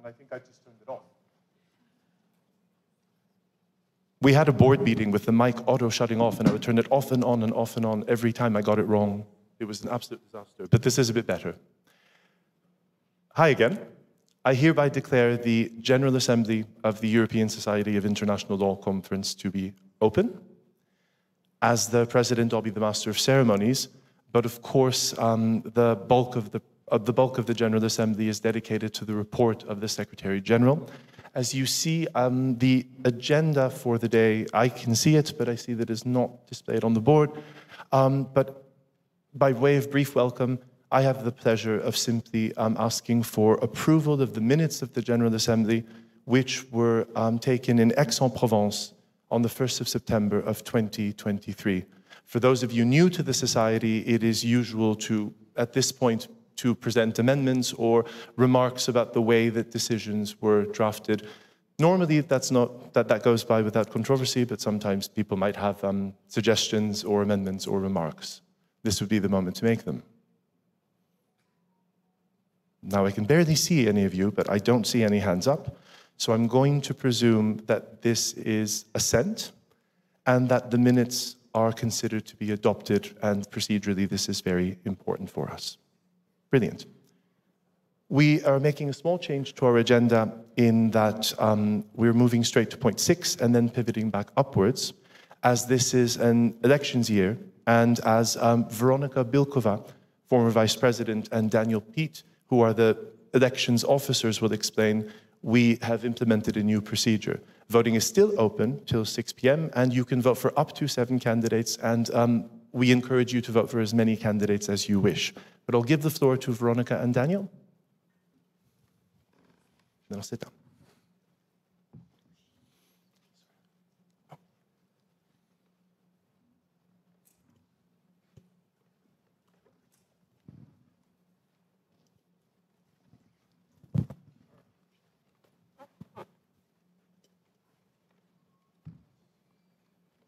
I think I just turned it off. We had a board meeting with the mic auto shutting off, and I would turn it off and on and off and on every time I got it wrong. It was an absolute disaster, but this is a bit better. Hi again. I hereby declare the General Assembly of the European Society of International Law Conference to be open. As the President, I'll be the Master of Ceremonies, but of course, the bulk of the General Assembly is dedicated to the report of the Secretary General. As you see, the agenda for the day, I can see it, but I see that it's not displayed on the board. But by way of brief welcome, I have the pleasure of simply asking for approval of the minutes of the General Assembly, which were taken in Aix-en-Provence on the 1st of September of 2023. For those of you new to the Society, it is usual to, at this point, to present amendments or remarks about the way that decisions were drafted. Normally, that goes by without controversy, but sometimes people might have suggestions or amendments or remarks. This would be the moment to make them. Now, I can barely see any of you, but I don't see any hands up. So I'm going to presume that this is assent and that the minutes are considered to be adopted, and procedurally, this is very important for us. Brilliant. We are making a small change to our agenda in that we're moving straight to point 6 and then pivoting back upwards, as this is an elections year, and as Veronika Bilkova, former Vice President, and Daniel Piet, who are the elections officers, will explain, we have implemented a new procedure. Voting is still open till 6 p.m. and you can vote for up to 7 candidates, and we encourage you to vote for as many candidates as you wish. But I'll give the floor to Veronika and Daniel. Then I'll sit down.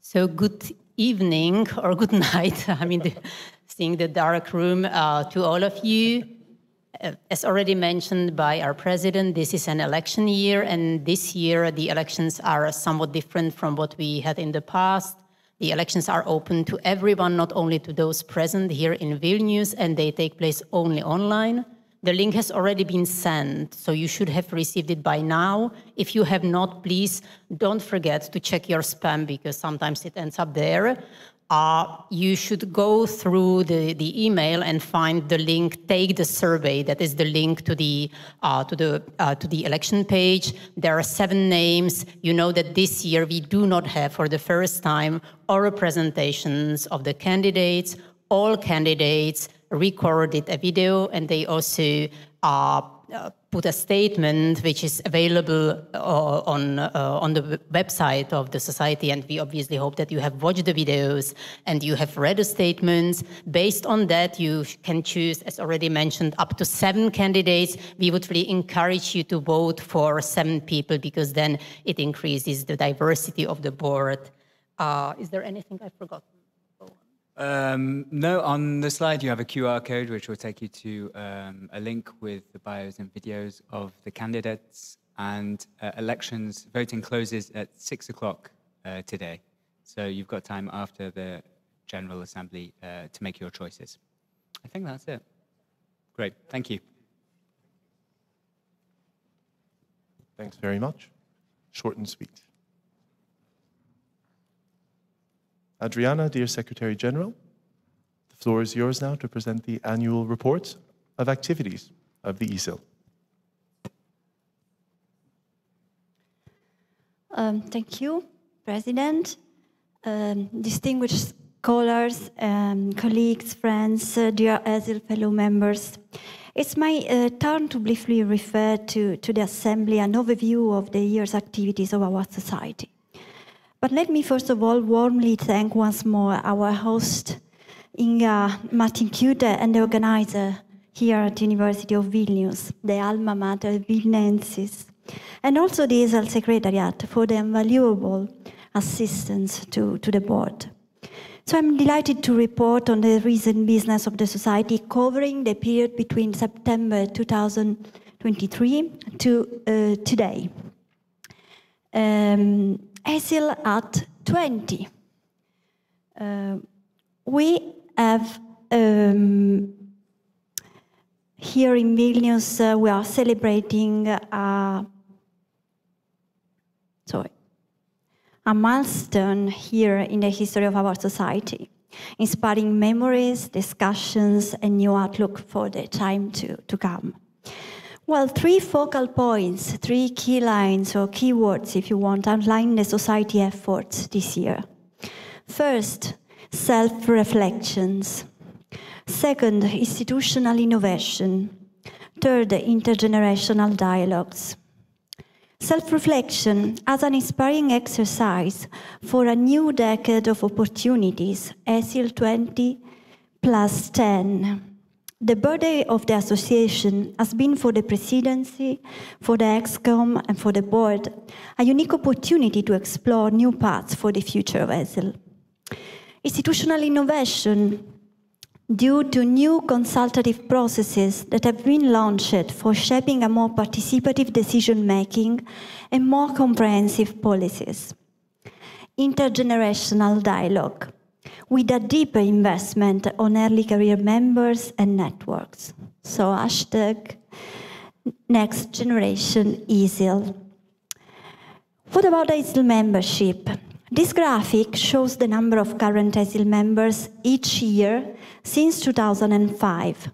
So good evening or good night, seeing the dark room, to all of you. As already mentioned by our president, this is an election year, and this year the elections are somewhat different from what we had in the past. The elections are open to everyone, not only to those present here in Vilnius, and they take place only online. The link has already been sent, so you should have received it by now. If you have not, please don't forget to check your spam, because sometimes it ends up there. You should go through the email and find the link, take the survey, that is the link to the election page. There are 7 names. You know that this year we do not have, for the first time, oral presentations of the candidates. All candidates recorded a video, and they also put a statement which is available on the website of the Society, and we obviously hope that you have watched the videos and you have read the statements. Based on that, you can choose, as already mentioned, up to 7 candidates. We would really encourage you to vote for 7 people, because then it increases the diversity of the board. Is there anything I forgot? No, on the slide you have a QR code which will take you to a link with the bios and videos of the candidates, and elections voting closes at 6 o'clock today. So you've got time after the General Assembly to make your choices. I think that's it. Great, thank you. Thanks very much. Short and sweet. Adriana, dear Secretary General, the floor is yours now to present the annual report of activities of the ESIL. Thank you, President. Distinguished scholars, colleagues, friends, dear ESIL fellow members. It's my turn to briefly refer to the Assembly an overview of the year's activities of our Society. But let me first of all warmly thank once more our host, Inga Martin Kute, and the organizer here at the University of Vilnius, the alma mater Vilnensis, and also the ESIL Secretariat for the invaluable assistance to the board. So I'm delighted to report on the recent business of the Society, covering the period between September 2000 2023 to today. ESIL at 20. We have here in Vilnius, we are celebrating a milestone here in the history of our society, inspiring memories, discussions, and new outlook for the time to come. Well, 3 focal points, 3 key lines or keywords, if you want, outline the society efforts this year. First, self-reflections. Second, institutional innovation. Third, intergenerational dialogues. Self-reflection as an inspiring exercise for a new decade of opportunities, ESIL 20 plus 10. The birthday of the association has been for the presidency, for the ExCom, and for the board, a unique opportunity to explore new paths for the future of ESIL. Institutional innovation, due to new consultative processes that have been launched for shaping a more participative decision-making and more comprehensive policies. Intergenerational dialogue, with a deeper investment on early career members and networks. So hashtag next generation ESIL. What about ESIL membership? This graphic shows the number of current ESIL members each year since 2005.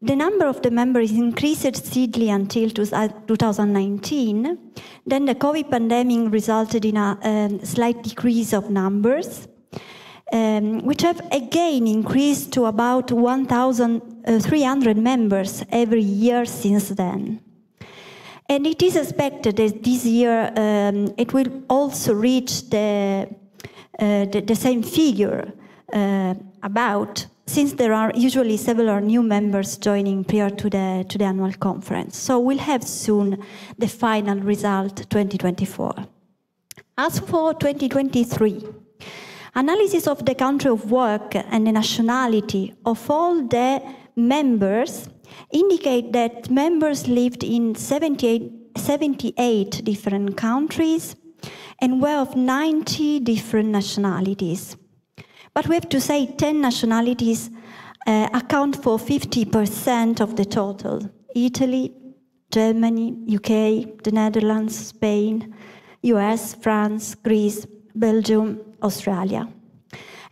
The number of the members increased steadily until 2019. Then the COVID pandemic resulted in a slight decrease of numbers, which have again increased to about 1,300 members every year since then. And it is expected that this year it will also reach the same figure, since there are usually several new members joining prior to the annual conference. So we'll have soon the final result 2024. As for 2023, analysis of the country of work and the nationality of all the members indicate that members lived in 78 different countries and were of 90 different nationalities. But we have to say 10 nationalities account for 50% of the total. Italy, Germany, UK, the Netherlands, Spain, US, France, Greece, Belgium, Australia.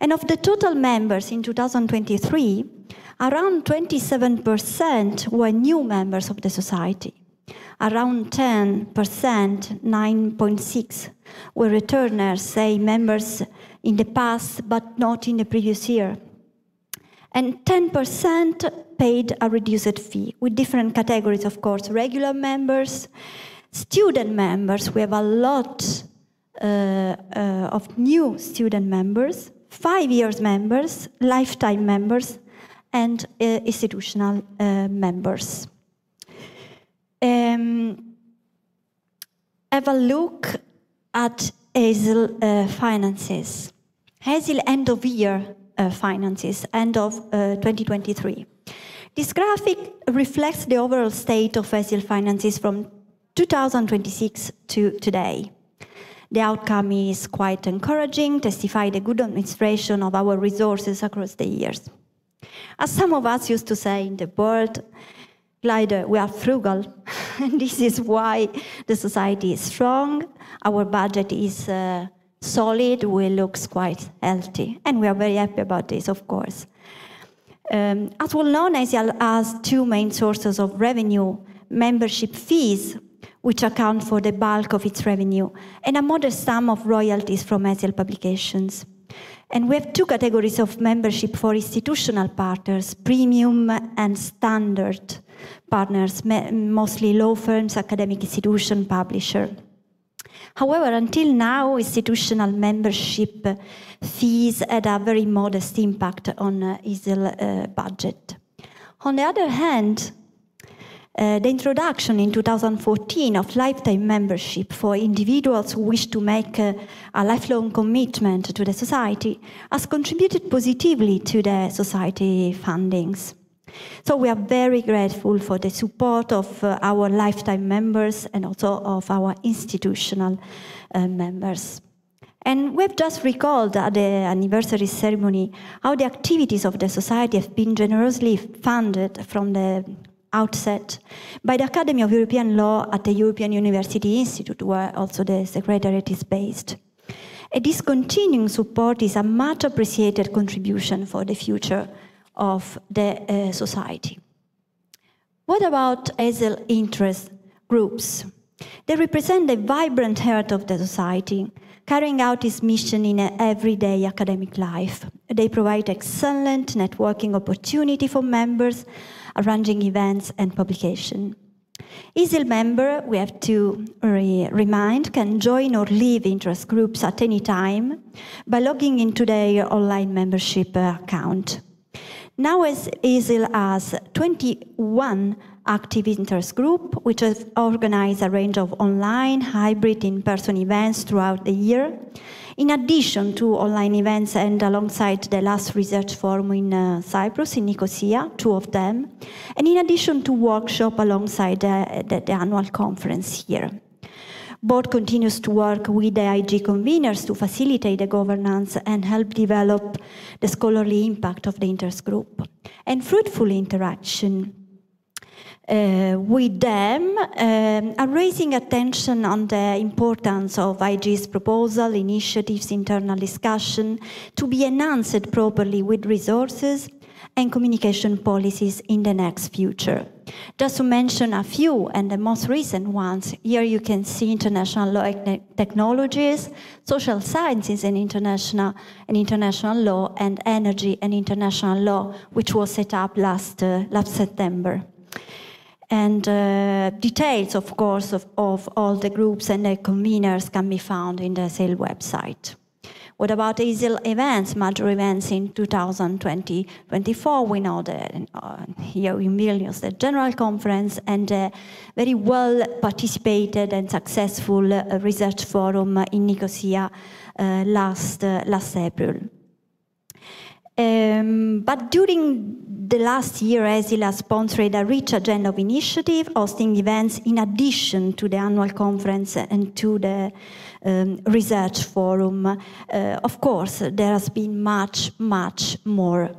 And of the total members in 2023, around 27% were new members of the society. Around 10%, 9.6%, were returners, say members in the past but not in the previous year. And 10% paid a reduced fee, with different categories, of course, regular members, student members. We have a lot of new student members, 5 years members, lifetime members, and institutional members. Have a look at ESIL finances. ESIL end of year finances, end of 2023. This graphic reflects the overall state of ESIL finances from 2026 to today. The outcome is quite encouraging, testifying the good administration of our resources across the years. As some of us used to say in the board, Glider, we are frugal, and this is why the society is strong, our budget is solid, we look quite healthy, and we are very happy about this, of course. As well known, ESIL has 2 main sources of revenue: membership fees, which account for the bulk of its revenue, and a modest sum of royalties from ESIL publications. And we have 2 categories of membership for institutional partners: premium and standard partners, mostly law firms, academic institution, publisher. However, until now, institutional membership fees had a very modest impact on ESIL budget. On the other hand, the introduction in 2014 of lifetime membership for individuals who wish to make a lifelong commitment to the society has contributed positively to the society fundings. So we are very grateful for the support of our lifetime members and also of our institutional members. And we've just recalled at the anniversary ceremony how the activities of the Society have been generously funded from the outset by the Academy of European Law at the European University Institute, where also the Secretariat is based. And this continuing support is a much appreciated contribution for the future of the society. What about ESIL interest groups? They represent the vibrant heart of the society, carrying out its mission in everyday academic life. They provide excellent networking opportunity for members, arranging events and publication. ESIL member, we have to remind, can join or leave interest groups at any time by logging into their online membership account. Now ESIL has 21 active interest groups, which has organized a range of online, hybrid, in-person events throughout the year, in addition to online events and alongside the last research forum in Cyprus, in Nicosia, 2 of them, and in addition to workshops alongside the annual conference here. Board continues to work with the IG conveners to facilitate the governance and help develop the scholarly impact of the interest group. And fruitful interaction with them are raising attention on the importance of IG's proposal, initiatives, internal discussion to be enhanced properly with resources and communication policies in the next future. Just to mention a few, and the most recent ones, here you can see international law and technologies, social sciences and international law, and energy and international law, which was set up last September. And details, of course, of all the groups and the conveners can be found in the ESIL website. What about ESIL events, major events in 2020-24? We know that here in Vilnius, the General Conference and the very well participated and successful research forum in Nicosia last April. But during the last year, ESIL has sponsored a rich agenda of initiative, hosting events in addition to the annual conference and to the research forum. Of course, there has been much more.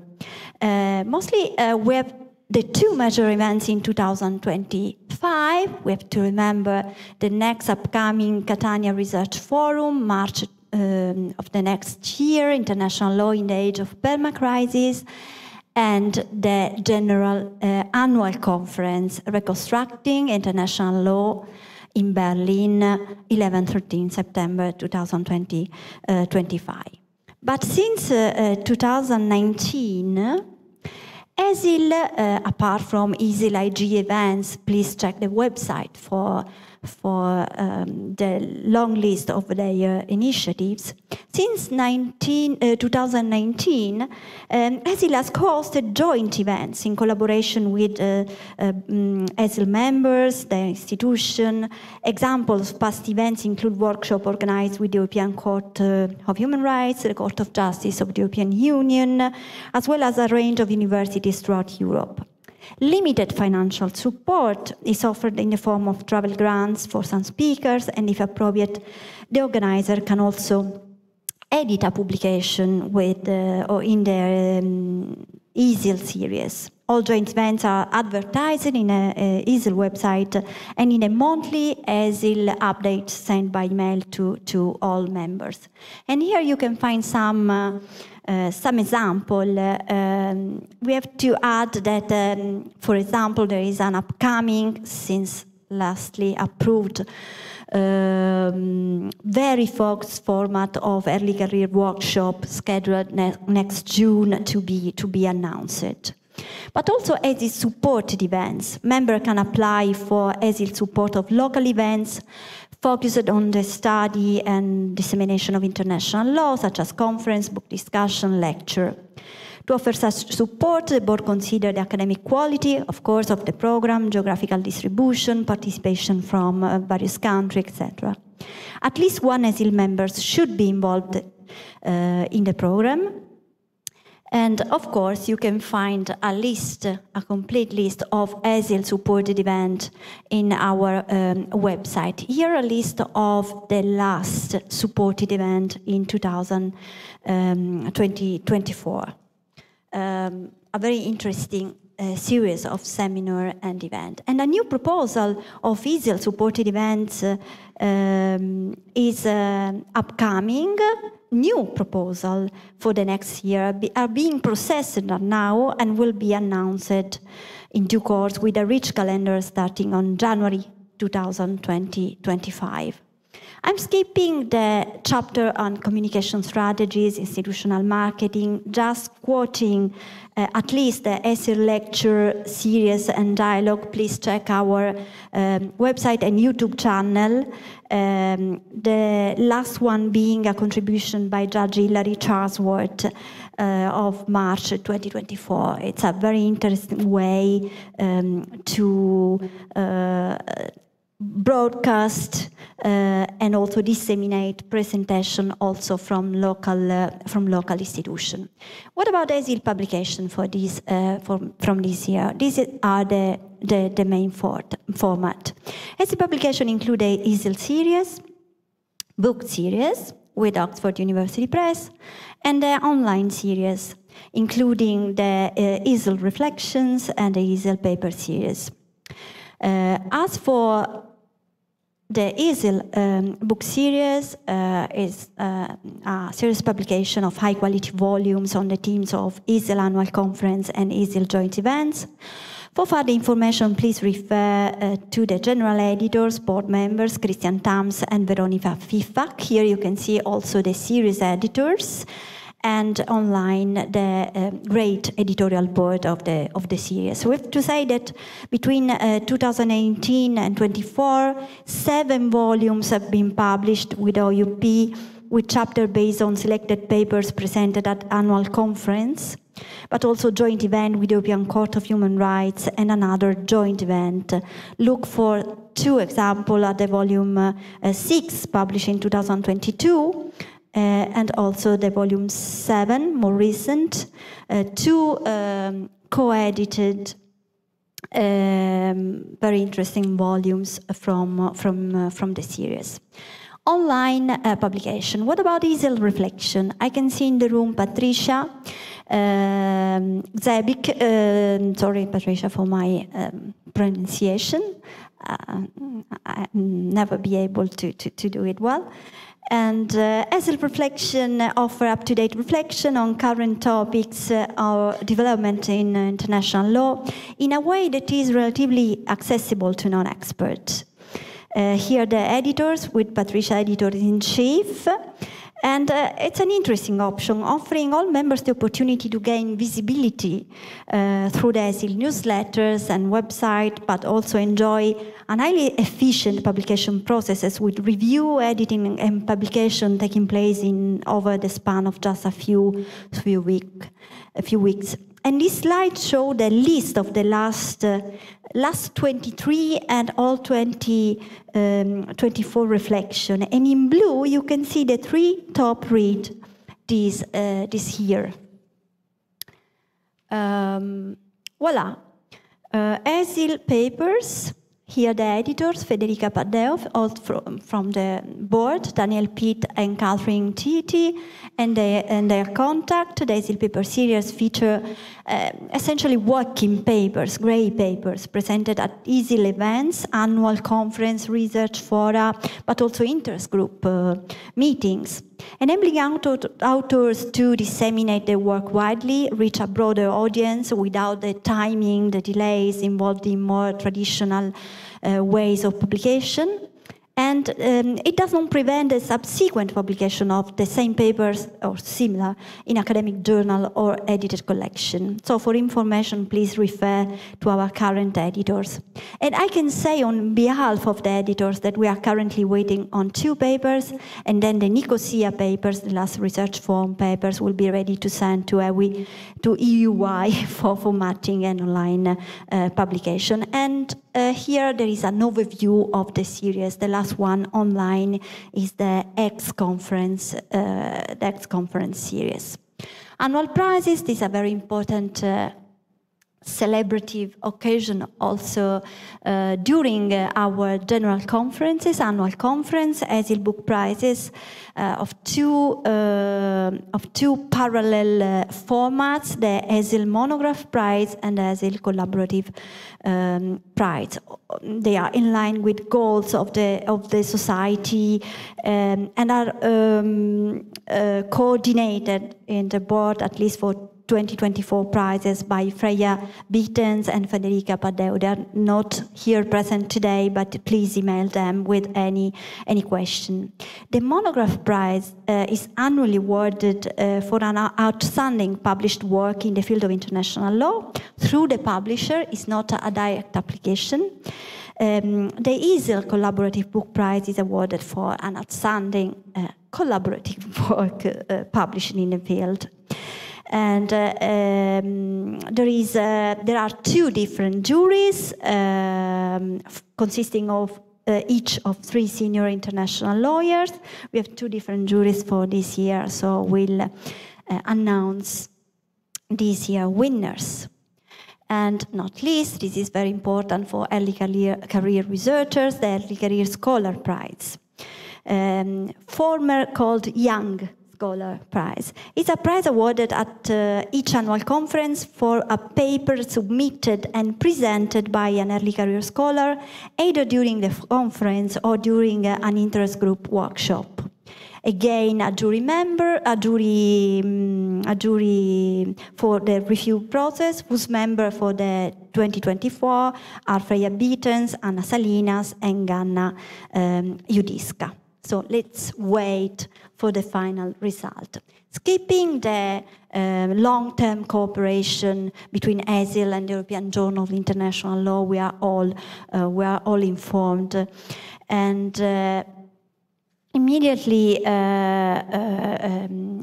Mostly, we have the 2 major events in 2025. We have to remember the next upcoming Catania Research Forum, March of the next year, International Law in the Age of Permacrisis, and the General Annual Conference, Reconstructing International Law in Berlin, 11-13 September 2025. But since 2019, ESIL, apart from ESIL IG events, please check the website for the long list of their initiatives. Since 2019, ESIL has hosted joint events in collaboration with ESIL members, the institution. Examples of past events include workshops organized with the European Court of Human Rights, the Court of Justice of the European Union, as well as a range of universities throughout Europe. Limited financial support is offered in the form of travel grants for some speakers, and if appropriate, the organizer can also edit a publication with or in their ESIL series. All joint events are advertised in a ESIL website and in a monthly ESIL update sent by email to all members. And here you can find some example. We have to add that, for example, there is an upcoming, since lastly approved, very focused format of early career workshop scheduled next June to be announced. But also ESIL supported events. Members can apply for ESIL support of local events focused on the study and dissemination of international law, such as conference, book discussion, lecture. To offer such support, the board considered the academic quality, of course, of the program, geographical distribution, participation from various countries, etc. At least one ESIL member should be involved in the program. And of course, you can find a list, a complete list of ESIL supported events in our website. Here a list of the last supported event in 2024. A very interesting series of seminar and event. And a new proposal of ESIL supported events is upcoming. New proposal for the next year are being processed now and will be announced in due course with a rich calendar starting on January 2025. I'm skipping the chapter on communication strategies, institutional marketing, just quoting at least the ESIL lecture series and dialogue. Please check our website and YouTube channel. The last one being a contribution by Judge Hilary Charlesworth of March 2024. It's a very interesting way to broadcast and also disseminate presentation also from local institution. What about ESIL publication for this from this year? These are the main format. ESIL publication include a ESIL series, book series with Oxford University Press, and the online series, including the ESIL reflections and the ESIL paper series. As for the ESIL book series is a series publication of high-quality volumes on the themes of ESIL annual conference and ESIL joint events. For further information, please refer to the general editors, board members, Christian Tams and Veronica Fifak. Here you can see also the series editors, and online the great editorial board of the series. We have to say that between 2018 and 24, 7 volumes have been published with OUP, with chapter based on selected papers presented at annual conference, but also joint event with European Court of Human Rights and another joint event. Look for 2 examples at the volume 6 published in 2022, and also the volume 7, more recent, 2 co-edited, very interesting volumes from the series. Online publication. What about ESIL reflection? I can see in the room Patricia Zebik. Sorry, Patricia, for my pronunciation. I'll never be able to do it well. And ESIL reflection offer up-to-date reflection on current topics or development in international law in a way that is relatively accessible to non-experts. Here the editors with Patricia, editor-in-chief, and it's an interesting option, offering all members the opportunity to gain visibility through the ESIL newsletters and website, but also enjoy an highly efficient publication processes with review, editing, and publication taking place over the span of just a few weeks. And this slide shows the list of the last 23 and all 2024 reflection. And in blue, you can see the 3 top read this year. Voila. ESIL papers. Here the editors, Federica Paddeo from the board, Daniel Pitt and Catherine Titi, and their contact. The ESIL paper series feature essentially working papers, grey papers, presented at ESIL events, annual conference, research fora, but also interest group meetings, enabling authors to disseminate their work widely, reach a broader audience without the timing, the delays involved in more traditional ways of publication. And it doesn't prevent the subsequent publication of the same papers or similar in academic journal or edited collection. So for information, please refer to our current editors. And I can say on behalf of the editors that we are currently waiting on 2 papers, and then the Nicosia papers, the last research form papers, will be ready to send to EUY for formatting and online publication. And here there is an overview of the series. The last one online is the X conference series. Annual prizes, these are very important celebrative occasion also during our general conferences, annual conference, ESIL book prizes of two parallel formats, the ESIL monograph prize and the ESIL collaborative prize. They are in line with goals of the society and are coordinated in the board, at least for 2024 prizes, by Freya Beatens and Federica Paddeo. They are not here present today, but please email them with any question. The monograph prize is annually awarded for an outstanding published work in the field of international law through the publisher. It's not a direct application. The ESIL Collaborative Book Prize is awarded for an outstanding collaborative work published in the field. And there are two different juries consisting of each of 3 senior international lawyers. We have 2 different juries for this year, so we'll announce this year winners. And not least, this is very important for early career researchers, the Early Career Scholar Prize, former called Young Scholar Prize. It's a prize awarded at each annual conference for a paper submitted and presented by an early career scholar, either during the conference or during an interest group workshop. Again, a jury for the review process, whose member for the 2024 are Freya Beatens, Anna Salinas, and Ganna Judiska. So let's wait for the final result. Skipping the long-term cooperation between ESIL and the European Journal of International Law, we are all informed, and immediately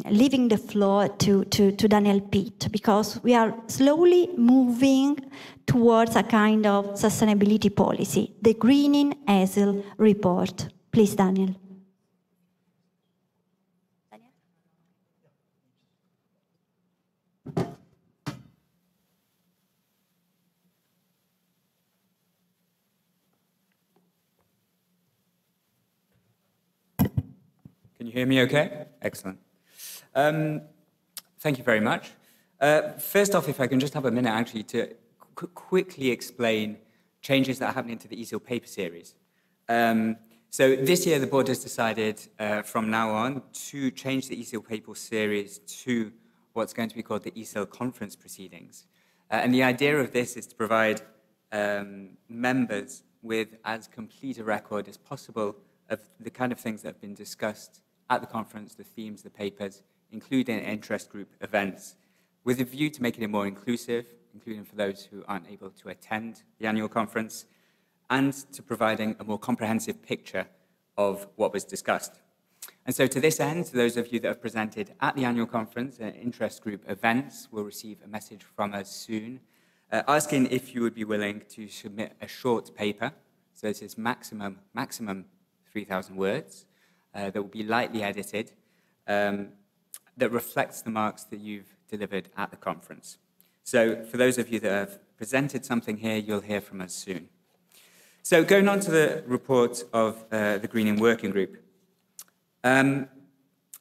leaving the floor to Daniel Pitt, because we are slowly moving towards a kind of sustainability policy, the Greening ESIL report. Please, Daniel. Can you hear me okay? Excellent. Thank you very much. First off, if I can just have a minute actually to quickly explain changes that are happening to the ESIL paper series. So this year the board has decided from now on to change the ESIL paper series to what's going to be called the ESIL conference proceedings. And the idea of this is to provide members with as complete a record as possible of the kind of things that have been discussed at the conference, the themes, the papers, including interest group events, with a view to making it more inclusive, including for those who aren't able to attend the annual conference, and to providing a more comprehensive picture of what was discussed. And so to this end, those of you that have presented at the annual conference and interest group events will receive a message from us soon, asking if you would be willing to submit a short paper. So this is maximum 3,000 words, that will be lightly edited, that reflects the marks that you've delivered at the conference. So for those of you that have presented something here, you'll hear from us soon. So going on to the report of the Greening Working Group. At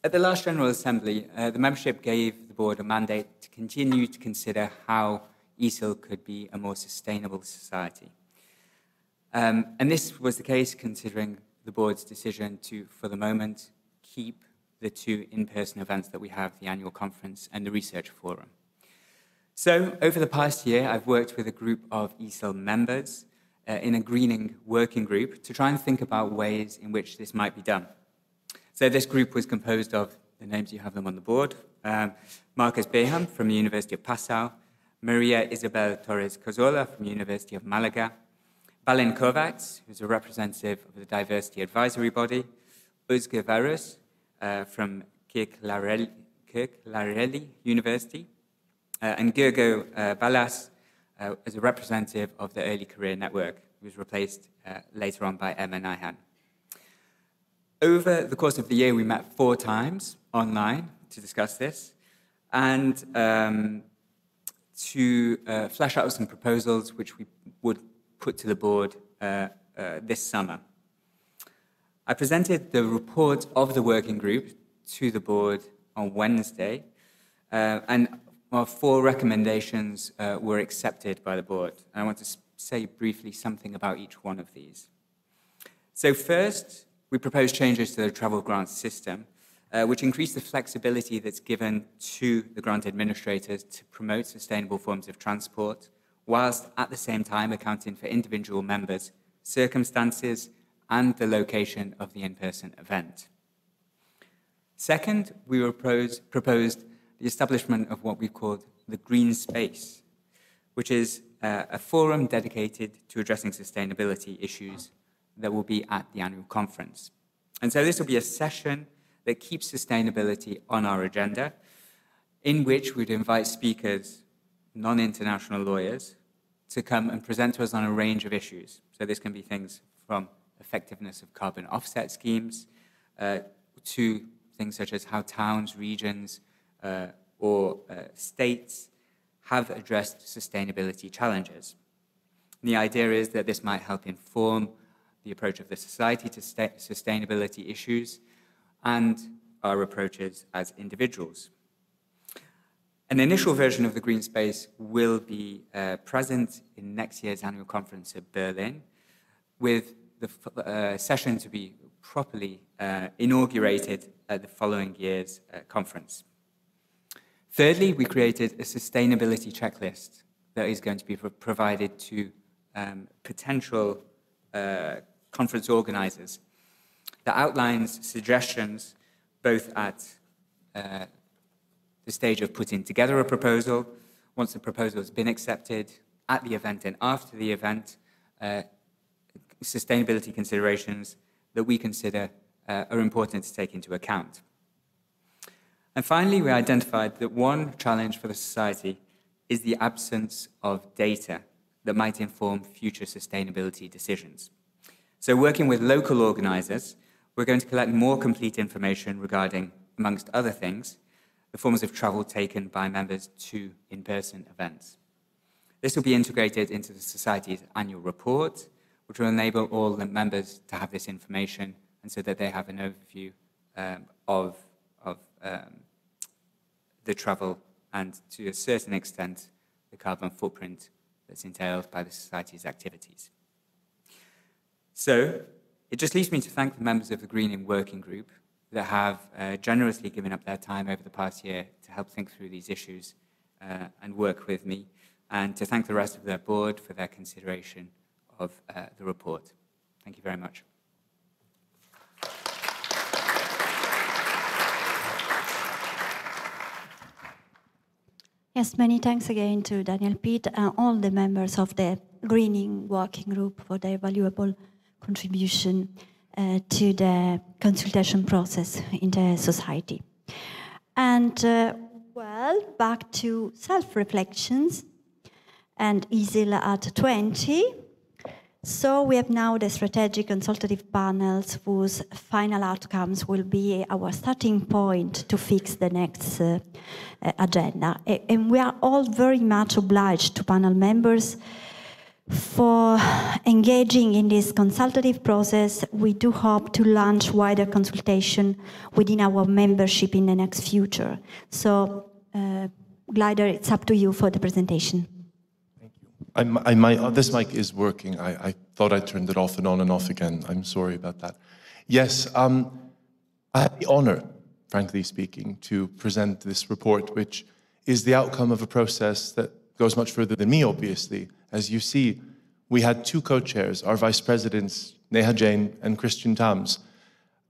the last General Assembly, the membership gave the board a mandate to continue to consider how ESIL could be a more sustainable society. And this was the case considering the board's decision to, for the moment, keep the 2 in-person events that we have, the annual conference and the research forum. So over the past year, I've worked with a group of ESIL members in a greening working group to try and think about ways in which this might be done. So this group was composed of, the names you have them on the board, Marcus Beham from the University of Passau, Maria Isabel Torres Cozola from the University of Malaga, Balin Kovacs, who's a representative of the Diversity Advisory Body, Uzge Varus from Kirklarelli University, and Gergo Balas as a representative of the Early Career Network, who was replaced later on by Emma Nyhan. Over the course of the year, we met 4 times online to discuss this. and to flesh out some proposals which we would put to the board this summer. I presented the report of the working group to the board on Wednesday, and our 4 recommendations were accepted by the board. And I want to say briefly something about each one of these. So first, we proposed changes to the travel grant system, which increase the flexibility that's given to the grant administrators to promote sustainable forms of transport, whilst at the same time accounting for individual members' circumstances and the location of the in-person event. Second, we proposed the establishment of what we called the green space, which is a forum dedicated to addressing sustainability issues that will be at the annual conference. And so this will be a session that keeps sustainability on our agenda, in which we'd invite speakers, non-international lawyers, to come and present to us on a range of issues. So this can be things from effectiveness of carbon offset schemes to things such as how towns, regions, or states have addressed sustainability challenges. And the idea is that this might help inform the approach of the society to sustainability issues and our approaches as individuals. An initial version of the Green Space will be present in next year's annual conference at Berlin, with the session to be properly inaugurated at the following year's conference. Thirdly, we created a sustainability checklist that is going to be provided to potential conference organizers that outlines suggestions both at the stage of putting together a proposal, once the proposal has been accepted, at the event and after the event, sustainability considerations that we consider are important to take into account. And finally, we identified that one challenge for the society is the absence of data that might inform future sustainability decisions. So working with local organizers, we're going to collect more complete information regarding, amongst other things, the forms of travel taken by members to in-person events. This will be integrated into the Society's annual report, which will enable all the members to have this information and so that they have an overview of the travel and, to a certain extent, the carbon footprint that's entailed by the Society's activities. So, it just leaves me to thank the members of the Greening Working Group that have generously given up their time over the past year to help think through these issues and work with me, and to thank the rest of their board for their consideration of the report. Thank you very much. Yes, many thanks again to Daniel Pitt and all the members of the Greening Working Group for their valuable contribution to the consultation process in the society. And, well, back to self-reflections and ESIL at 20. So we have now the strategic consultative panels whose final outcomes will be our starting point to fix the next agenda. And we are all very much obliged to panel members for engaging in this consultative process. We do hope to launch wider consultation within our membership in the next future. So, Glider, it's up to you for the presentation. This mic is working. I thought I turned it off and off again. I'm sorry about that. Yes, I had the honor, frankly speaking, to present this report, which is the outcome of a process that goes much further than me, obviously. As you see, we had 2 co-chairs, our vice presidents, Neha Jain and Christian Tams.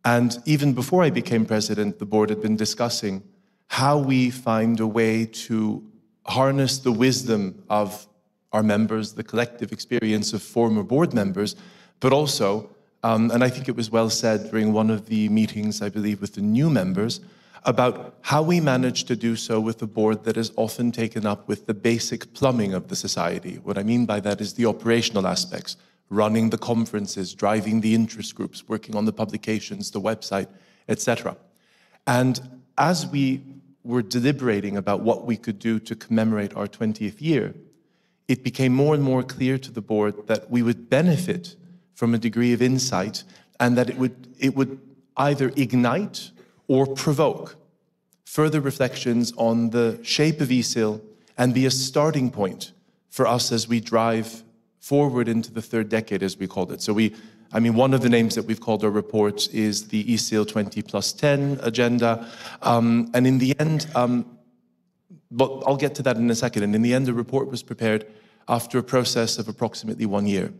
And even before I became president, the board had been discussing how we find a way to harness the wisdom of our members, the collective experience of former board members, but also, and I think it was well said during one of the meetings, I believe, with the new members, about how we manage to do so with a board that is often taken up with the basic plumbing of the society. What I mean by that is the operational aspects, running the conferences, driving the interest groups, working on the publications, the website, etc. And as we were deliberating about what we could do to commemorate our 20th year, it became more and more clear to the board that we would benefit from a degree of insight, and that it would either ignite or provoke further reflections on the shape of ESIL and be a starting point for us as we drive forward into the third decade, as we called it. So one of the names that we've called our report is the ESIL 20+10 agenda. And in the end, but I'll get to that in a second. And in the end, the report was prepared after a process of approximately 1 year.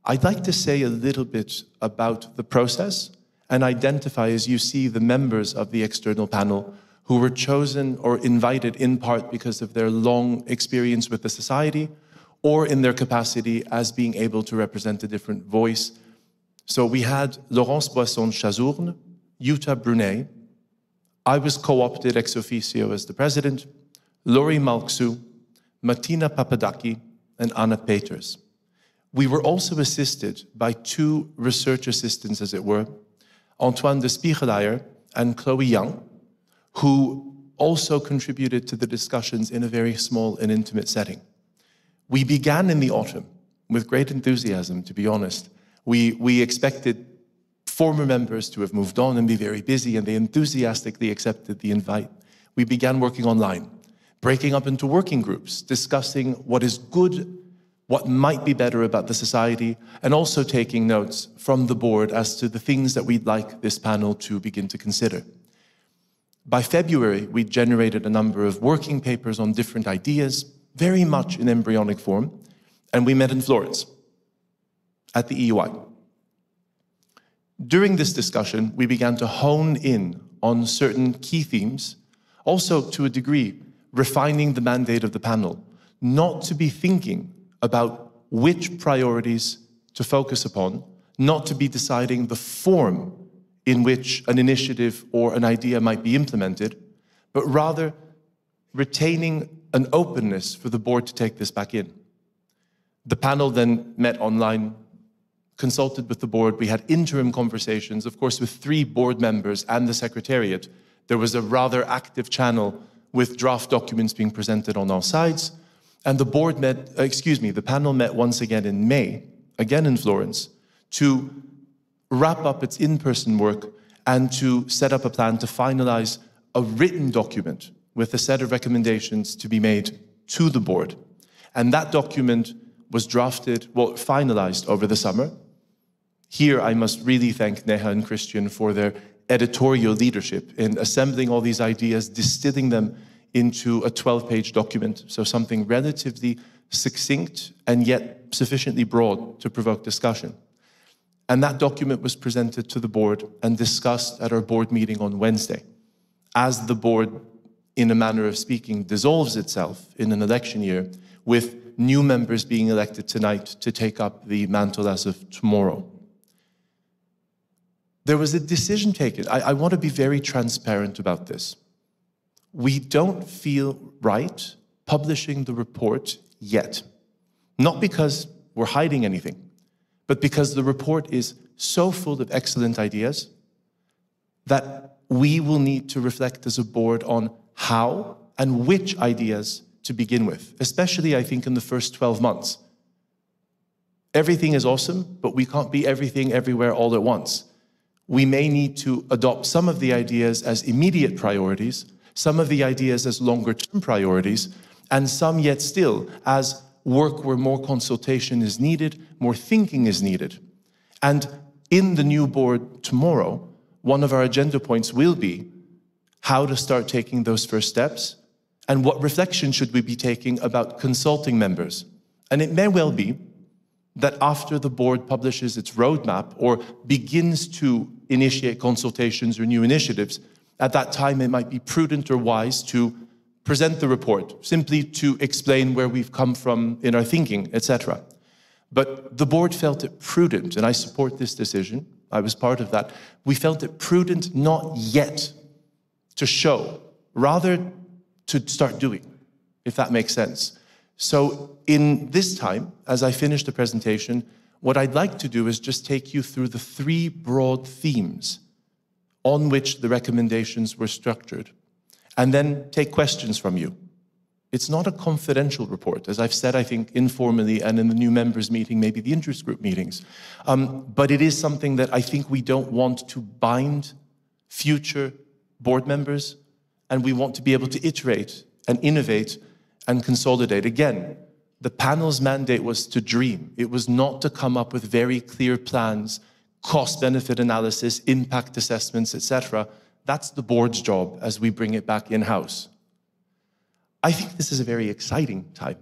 I'd like to say a little bit about the process and identify, as you see, the members of the external panel who were chosen or invited in part because of their long experience with the society or in their capacity as being able to represent a different voice. So we had Laurence Boisson-Chazourne, Jutta Brunet. I was co-opted ex officio as the president, Lori Malksu, Martina Papadaki, and Anna Peters. We were also assisted by two research assistants, as it were, Antoine de Spiegelayer and Chloe Young, who also contributed to the discussions in a very small and intimate setting. We began in the autumn with great enthusiasm, to be honest. We expected former members to have moved on and be very busy, and they enthusiastically accepted the invite. We began working online, breaking up into working groups, discussing what is good, what might be better about the society, and also taking notes from the board as to the things that we'd like this panel to begin to consider. By February, we generated a number of working papers on different ideas, very much in embryonic form, and we met in Florence at the EUI. During this discussion, we began to hone in on certain key themes, also to a degree refining the mandate of the panel, not to be thinking about which priorities to focus upon, not to be deciding the form in which an initiative or an idea might be implemented, but rather retaining an openness for the board to take this back in. The panel then met online, consulted with the board. We had interim conversations, of course, with 3 board members and the secretariat. There was a rather active channel with draft documents being presented on all sides. And the panel met once again in May, again in Florence, to wrap up its in-person work and to set up a plan to finalize a written document with a set of recommendations to be made to the board. And that document was finalized over the summer. Here, I must really thank Neha and Christian for their editorial leadership in assembling all these ideas, distilling them into a 12-page document, so something relatively succinct and yet sufficiently broad to provoke discussion. And that document was presented to the board and discussed at our board meeting on Wednesday. As the board, in a manner of speaking, dissolves itself in an election year, with new members being elected tonight to take up the mantle as of tomorrow. There was a decision taken. I want to be very transparent about this. We don't feel right publishing the report yet. Not because we're hiding anything, but because the report is so full of excellent ideas that we will need to reflect as a board on how and which ideas to begin with, especially, I think, in the first 12 months. Everything is awesome, but we can't be everything everywhere all at once. We may need to adopt some of the ideas as immediate priorities, some of the ideas as longer-term priorities, and some yet still as work where more consultation is needed, more thinking is needed. And in the new board tomorrow, one of our agenda points will be how to start taking those first steps and what reflection should we be taking about consulting members. And it may well be that after the board publishes its roadmap or begins to initiate consultations or new initiatives, at that time it might be prudent or wise to present the report, simply to explain where we've come from in our thinking, etc. But the board felt it prudent, and I support this decision, I was part of that, we felt it prudent not yet to show, rather to start doing, if that makes sense. So in this time, as I finish the presentation, what I'd like to do is just take you through the 3 broad themes on which the recommendations were structured. and then take questions from you. It's not a confidential report, as I've said, I think, informally and in the new members meeting, maybe the interest group meetings. But it is something that I think we don't want to bind future board members, and we want to be able to iterate and innovate and consolidate. Again, the panel's mandate was to dream. It was not to come up with very clear plans, cost-benefit analysis, impact assessments, etc. That's the board's job as we bring it back in-house. I think this is a very exciting time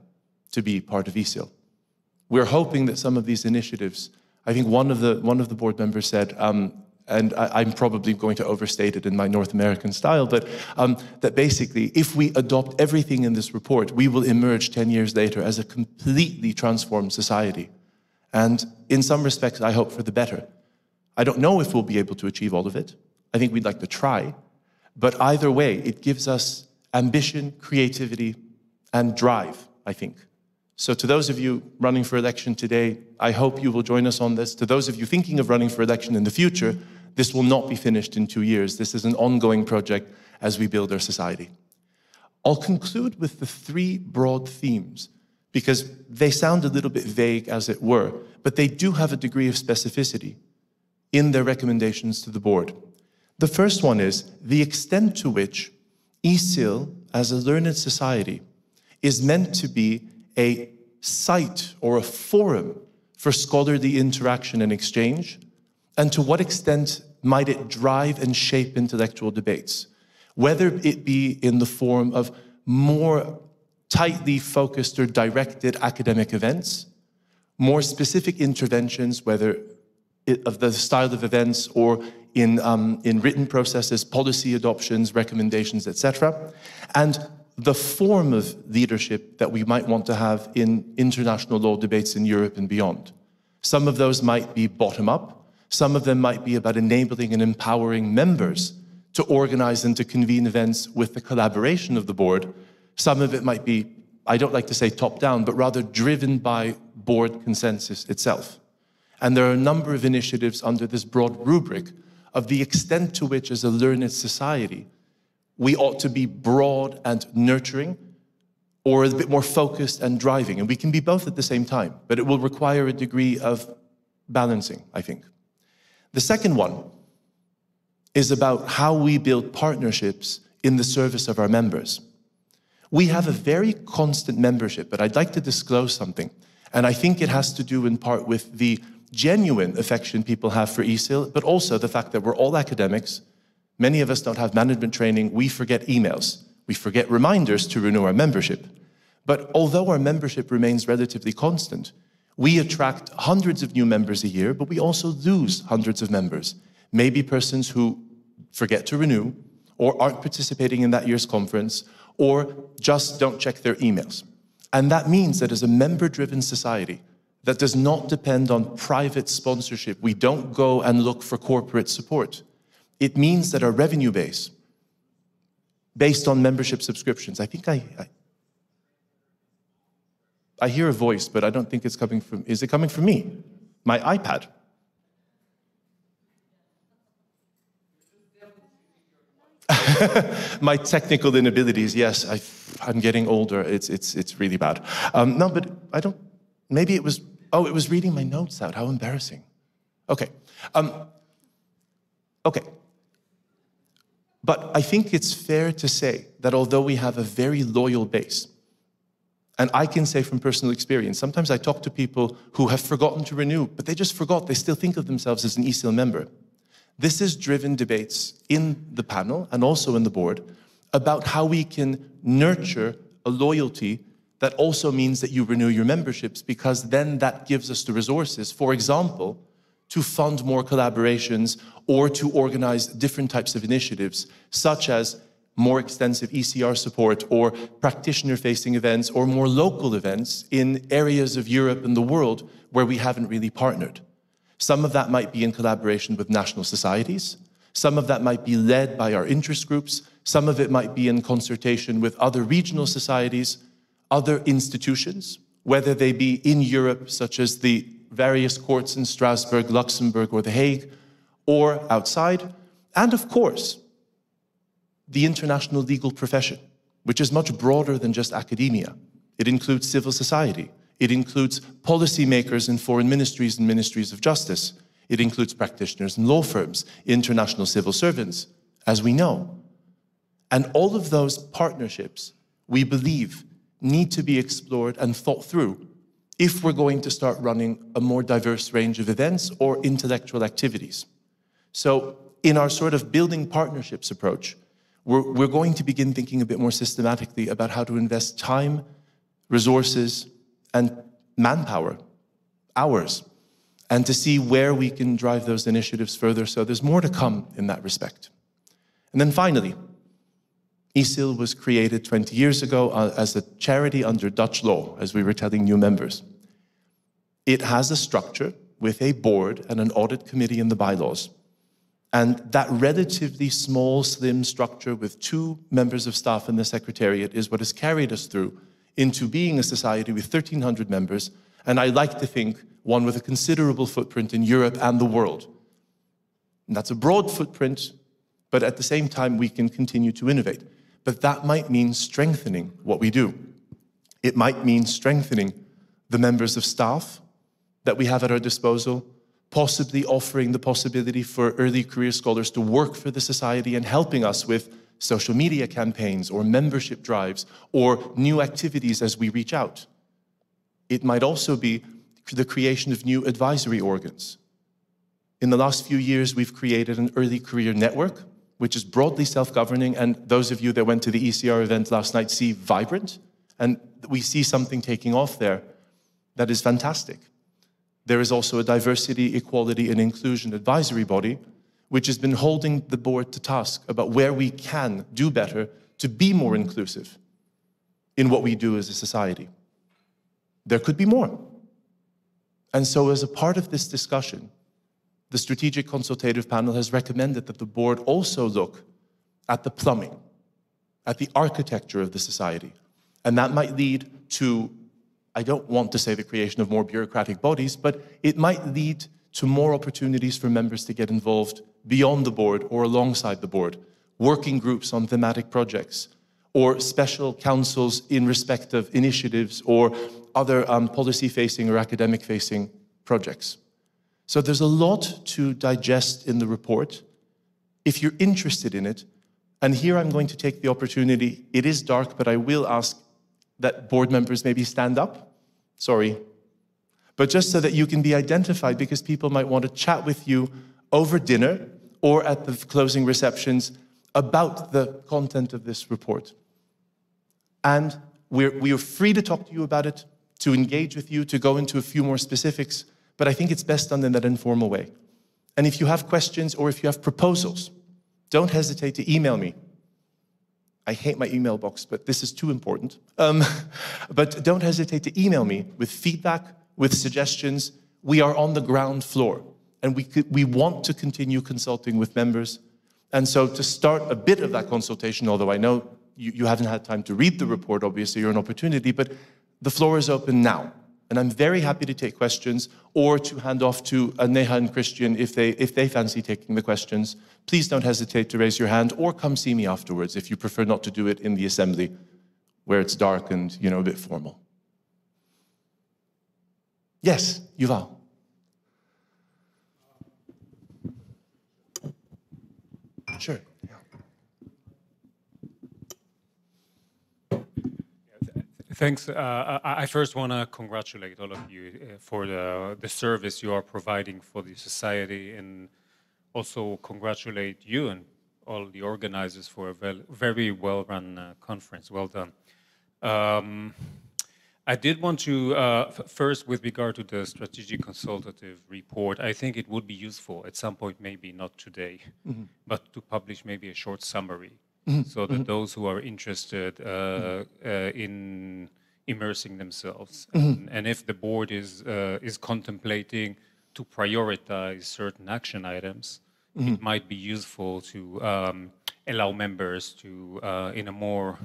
to be part of ESIL. We're hoping that some of these initiatives, I think one of the board members said, and I'm probably going to overstate it in my North American style, but that basically, if we adopt everything in this report, we will emerge 10 years later as a completely transformed society. And in some respects, I hope for the better. I don't know if we'll be able to achieve all of it. I think we'd like to try. But either way, it gives us ambition, creativity, and drive, I think. So to those of you running for election today, I hope you will join us on this. To those of you thinking of running for election in the future, this will not be finished in 2 years. This is an ongoing project as we build our society. I'll conclude with the 3 broad themes, because they sound a little bit vague, as it were, but they do have a degree of specificity in their recommendations to the board. The first one is the extent to which ESIL, as a learned society, is meant to be a site or a forum for scholarly interaction and exchange, and to what extent might it drive and shape intellectual debates, whether it be in the form of more tightly focused or directed academic events, more specific interventions, whether of the style of events or in written processes, policy adoptions, recommendations, etc., and the form of leadership that we might want to have in international law debates in Europe and beyond. Some of those might be bottom-up. Some of them might be about enabling and empowering members to organize and to convene events with the collaboration of the board. Some of it might be, I don't like to say top-down, but rather driven by board consensus itself. And there are a number of initiatives under this broad rubric of the extent to which, as a learned society, we ought to be broad and nurturing, or a bit more focused and driving. And we can be both at the same time, but it will require a degree of balancing, I think. The second one is about how we build partnerships in the service of our members. We have a very constant membership, but I'd like to disclose something. And I think it has to do in part with the genuine affection people have for ESIL, but also the fact that we're all academics. Many of us don't have management training. We forget emails. We forget reminders to renew our membership. But although our membership remains relatively constant, we attract hundreds of new members a year, but we also lose hundreds of members. Maybe persons who forget to renew, or aren't participating in that year's conference, or just don't check their emails. And that means that as a member-driven society that does not depend on private sponsorship, we don't go and look for corporate support. It means that our revenue base, based on membership subscriptions, I think I hear a voice, but I don't think it's coming from, is it coming from me? My iPad? My technical inabilities, yes, I'm getting older, it's really bad. No, but I don't, maybe it was, oh, it was reading my notes out, how embarrassing. Okay, okay. But I think it's fair to say that although we have a very loyal base, and I can say from personal experience, sometimes I talk to people who have forgotten to renew, but they just forgot, they still think of themselves as an ESIL member. This has driven debates in the panel and also in the board about how we can nurture a loyalty that also means that you renew your memberships, because then that gives us the resources, for example, to fund more collaborations or to organize different types of initiatives, such as more extensive ECR support or practitioner-facing events or more local events in areas of Europe and the world where we haven't really partnered. Some of that might be in collaboration with national societies. Some of that might be led by our interest groups. Some of it might be in consultation with other regional societies, other institutions, whether they be in Europe, such as the various courts in Strasbourg, Luxembourg, or The Hague, or outside. And of course, the international legal profession, which is much broader than just academia. It includes civil society. It includes policymakers in foreign ministries and ministries of justice. It includes practitioners and law firms, international civil servants, as we know. And all of those partnerships, we believe, need to be explored and thought through if we're going to start running a more diverse range of events or intellectual activities. So in our sort of building partnerships approach, we're going to begin thinking a bit more systematically about how to invest time, resources, and manpower, hours, and to see where we can drive those initiatives further. So there's more to come in that respect. And then finally, ESIL was created 20 years ago as a charity under Dutch law, as we were telling new members. It has a structure with a board and an audit committee in the bylaws. And that relatively small, slim structure with 2 members of staff in the secretariat is what has carried us through into being a society with 1,300 members, and I like to think one with a considerable footprint in Europe and the world. And that's a broad footprint, but at the same time, we can continue to innovate. But that might mean strengthening what we do. It might mean strengthening the members of staff that we have at our disposal, possibly offering the possibility for early career scholars to work for the society and helping us with social media campaigns or membership drives or new activities as we reach out. It might also be the creation of new advisory organs. In the last few years, we've created an early career network, which is broadly self-governing, and those of you that went to the ECR event last night see vibrant, and we see something taking off there that is fantastic. There is also a diversity, equality, and inclusion advisory body, which has been holding the board to task about where we can do better to be more inclusive in what we do as a society. There could be more. And so as a part of this discussion, the Strategic Consultative Panel has recommended that the board also look at the plumbing, at the architecture of the society. And that might lead to, I don't want to say the creation of more bureaucratic bodies, but it might lead to more opportunities for members to get involved beyond the board or alongside the board, working groups on thematic projects, or special councils in respect of initiatives or other policy-facing or academic-facing projects. So there's a lot to digest in the report. If you're interested in it, and here I'm going to take the opportunity, it is dark, but I will ask that board members maybe stand up. Sorry. But just so that you can be identified, because people might want to chat with you over dinner or at the closing receptions about the content of this report. And we are free to talk to you about it, to engage with you, to go into a few more specifics, but I think it's best done in that informal way. And if you have questions or if you have proposals, don't hesitate to email me. I hate my email box, but this is too important. But don't hesitate to email me with feedback, with suggestions. We are on the ground floor, and we want to continue consulting with members. And so to start a bit of that consultation, although I know you haven't had time to read the report, obviously you're an opportunity, but the floor is open now. And I'm very happy to take questions or to hand off to Neha and Christian if they fancy taking the questions. Please don't hesitate to raise your hand or come see me afterwards if you prefer not to do it in the assembly where it's dark and, a bit formal. Yes, Yuval. Sure. Thanks. I first want to congratulate all of you for the service you are providing for the society, and also congratulate you and all the organizers for a very well-run conference. Well done. I did want to, first with regard to the strategic consultative report, I think it would be useful at some point, maybe not today, but to publish maybe a short summary. So that those who are interested in immersing themselves, and if the board is contemplating to prioritize certain action items, it might be useful to allow members to, in a more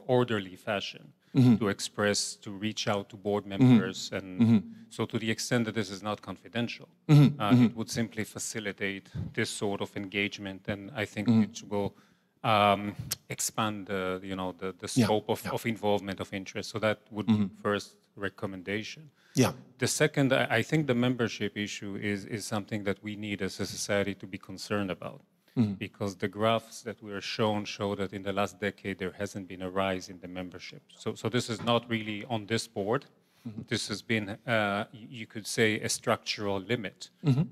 orderly fashion, to express, to reach out to board members. And so to the extent that this is not confidential, it would simply facilitate this sort of engagement. And I think it will expand the scope of involvement, of interest. So that would be first recommendation. Yeah. The second, I think the membership issue is something that we need as a society to be concerned about. Because the graphs that we are shown show that in the last decade there hasn't been a rise in the membership. So this is not really on this board. This has been, you could say, a structural limit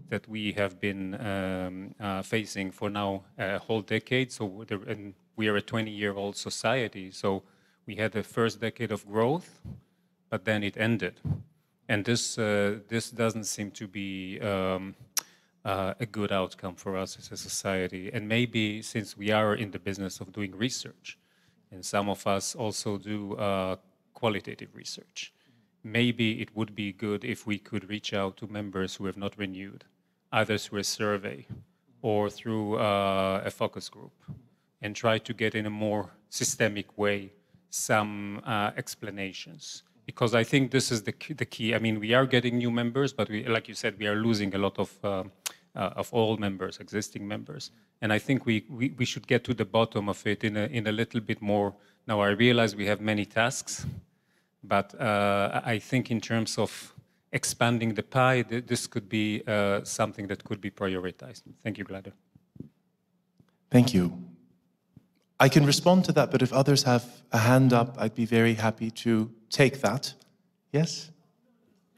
that we have been facing for now a whole decade. So and we are a 20-year-old society. So we had the first decade of growth, but then it ended. And this doesn't seem to be a good outcome for us as a society. And maybe since we are in the business of doing research, and some of us also do qualitative research, maybe it would be good if we could reach out to members who have not renewed, either through a survey or through a focus group, and try to get in a more systemic way some explanations. Because I think this is the key. I mean, we are getting new members, but like you said, we are losing a lot of old members, existing members. And I think we should get to the bottom of it in a little bit more. Now, I realize we have many tasks, but I think in terms of expanding the pie, this could be something that could be prioritized. Thank you, Gladys. Thank you. I can respond to that, but if others have a hand up, I'd be very happy to take that. Yes?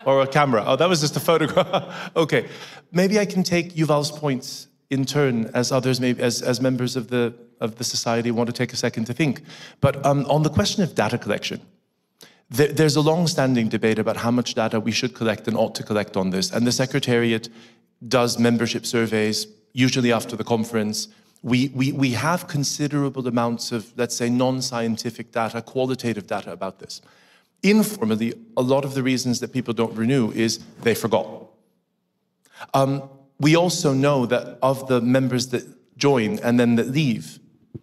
Or a camera. Oh, that was just a photograph. Okay. Maybe I can take Yuval's points in turn, as others, maybe as members of the society want to take a second to think. But on the question of data collection, there's a long-standing debate about how much data we should collect and ought to collect on this. And the Secretariat does membership surveys, usually after the conference. We have considerable amounts of, let's say, non-scientific data, qualitative data about this. Informally, a lot of the reasons that people don't renew is they forgot. We also know that of the members that join and then that leave,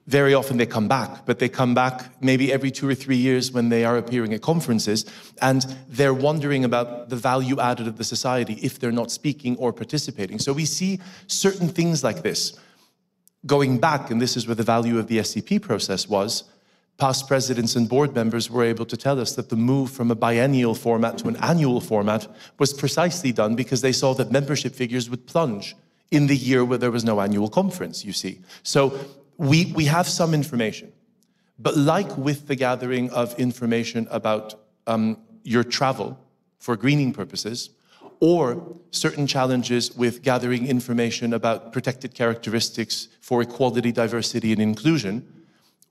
very often they come back, but they come back maybe every 2 or 3 years when they are appearing at conferences, and they're wondering about the value added of the society if they're not speaking or participating. So we see certain things like this. Going back, and this is where the value of the SCP process was, past presidents and board members were able to tell us that the move from a biennial format to an annual format was precisely done because they saw that membership figures would plunge in the year where there was no annual conference, you see. So we have some information. But like with the gathering of information about your travel for greening purposes, or certain challenges with gathering information about protected characteristics for equality, diversity, and inclusion,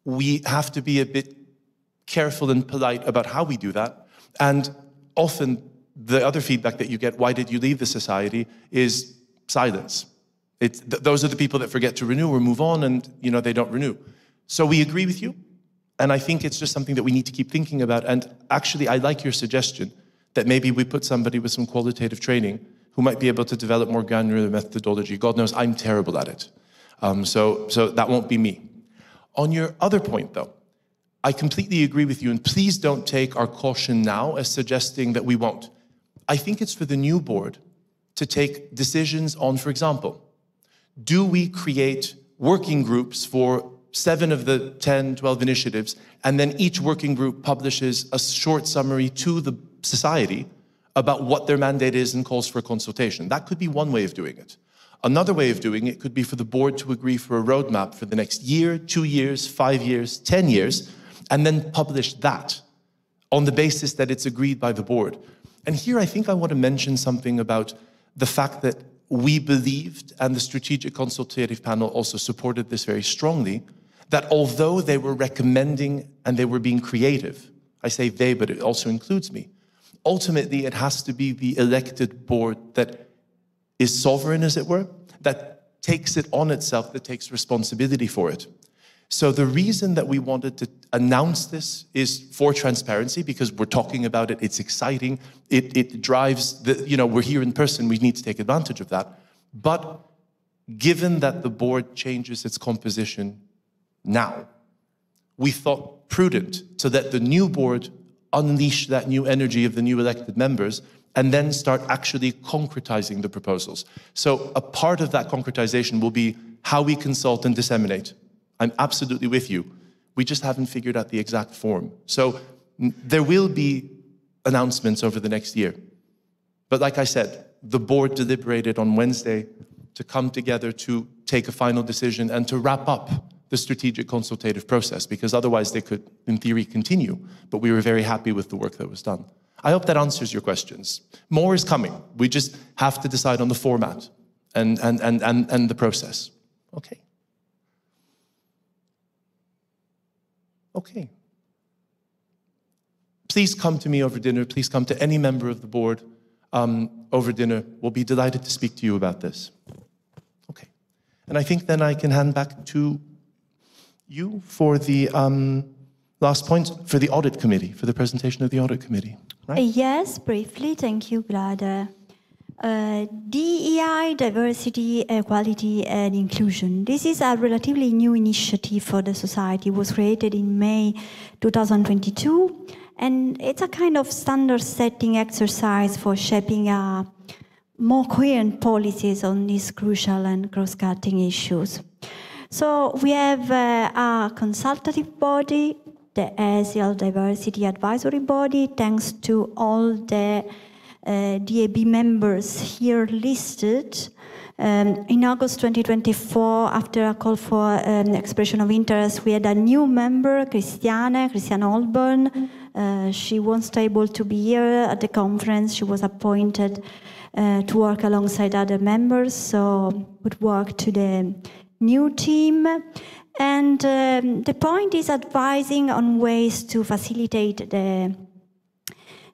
we have to be a bit careful and polite about how we do that. And often the other feedback that you get, why did you leave the society, is silence. Those are the people that forget to renew or move on, and they don't renew. So we agree with you, and I think it's just something that we need to keep thinking about. And actually, I like your suggestion that maybe we put somebody with some qualitative training who might be able to develop more granular methodology. God knows I'm terrible at it. So that won't be me. On your other point, though, I completely agree with you, and please don't take our caution now as suggesting that we won't. I think it's for the new board to take decisions on, for example, do we create working groups for 7 of the 10, 12 initiatives, and then each working group publishes a short summary to the society about what their mandate is and calls for consultation. That could be one way of doing it. Another way of doing it could be for the board to agree for a roadmap for the next year, 2 years, 5 years, 10 years, and then publish that on the basis that it's agreed by the board. And here I think I want to mention something about the fact that we believed, and the Strategic Consultative Panel also supported this very strongly, that although they were recommending and they were being creative, I say they, but it also includes me, ultimately it has to be the elected board that is sovereign, as it were, that takes it on itself, that takes responsibility for it. So the reason that we wanted to announce this is for transparency, because we're talking about it, it's exciting, it drives, we're here in person, we need to take advantage of that. But given that the board changes its composition now, we thought prudent to let the new board unleash that new energy of the new elected members, and then start actually concretizing the proposals. So a part of that concretization will be how we consult and disseminate. I'm absolutely with you. We just haven't figured out the exact form. So there will be announcements over the next year. But like I said, the board deliberated on Wednesday to come together to take a final decision and to wrap up the strategic consultative process, because otherwise they could, in theory, continue. But we were very happy with the work that was done. I hope that answers your questions. More is coming. We just have to decide on the format and the process. Okay. Okay. Please come to me over dinner. Please come to any member of the board over dinner. We'll be delighted to speak to you about this. Okay. And I think then I can hand back to you for the last point, for the audit committee, for the presentation of the audit committee. Right? Yes, briefly. Thank you, Vlad. DEI, diversity, equality, and inclusion. This is a relatively new initiative for the society. It was created in May 2022, and it's a kind of standard-setting exercise for shaping more coherent policies on these crucial and cross-cutting issues. So we have a consultative body, the ESIL Diversity Advisory Body, thanks to all the DAB members here listed. In August 2024, after a call for expression of interest, we had a new member, Christiane Olborn. She wasn't able to be here at the conference. She was appointed to work alongside other members, so would work to the new team. And the point is advising on ways to facilitate the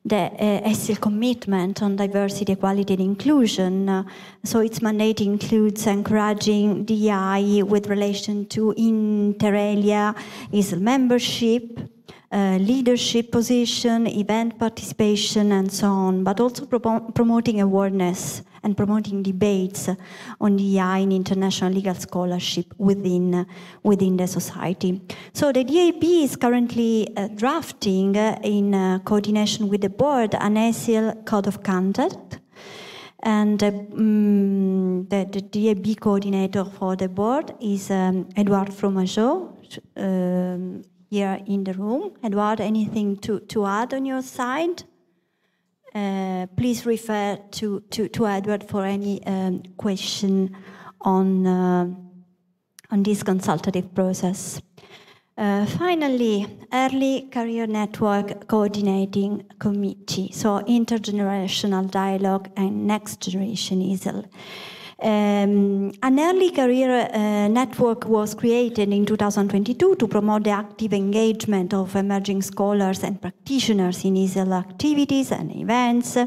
ESIL commitment on diversity, equality, and inclusion. So its mandate includes encouraging DEI with relation to inter alia ESIL membership, leadership position, event participation, and so on, but also promoting awareness and promoting debates on DEI in international legal scholarship within the society. So the DAB is currently drafting, in coordination with the board, an ESIL code of conduct. And the DAB coordinator for the board is Edouard Fromageau, here in the room. Edouard, anything to add on your side? Please refer to Edward for any question on this consultative process. Finally, Early Career Network Coordinating Committee, so intergenerational dialogue and next generation ESIL. An early career network was created in 2022 to promote the active engagement of emerging scholars and practitioners in ESIL activities and events,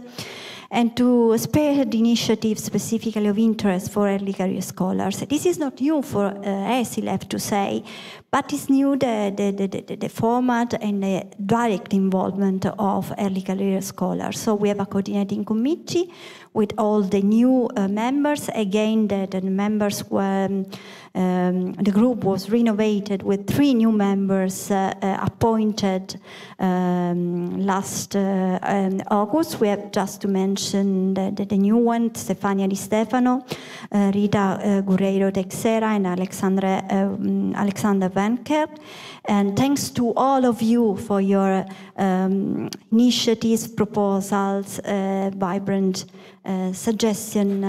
and to spearhead initiatives specifically of interest for early career scholars. This is not new for ESIL, I have to say, but it's new the format and the direct involvement of early career scholars. So we have a coordinating committee with all the new members. Again, the members were, the group was renovated with 3 new members appointed last August. We have just to mention the new one, Stefania Di Stefano, Rita Guerreiro Texera, and Alexander Venker. And thanks to all of you for your initiatives, proposals, vibrant suggestion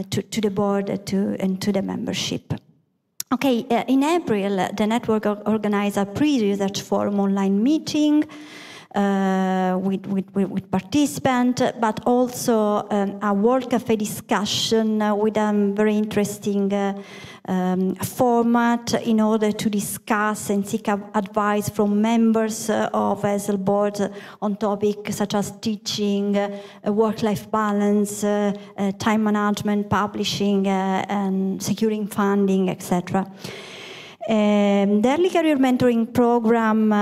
to the board and to the membership. Okay, in April, the network organized a pre-research forum online meeting with participants, but also a World Cafe discussion with a very interesting format in order to discuss and seek advice from members of ESIL board on topics such as teaching, work-life balance, time management, publishing, and securing funding, etc. The Early Career Mentoring Program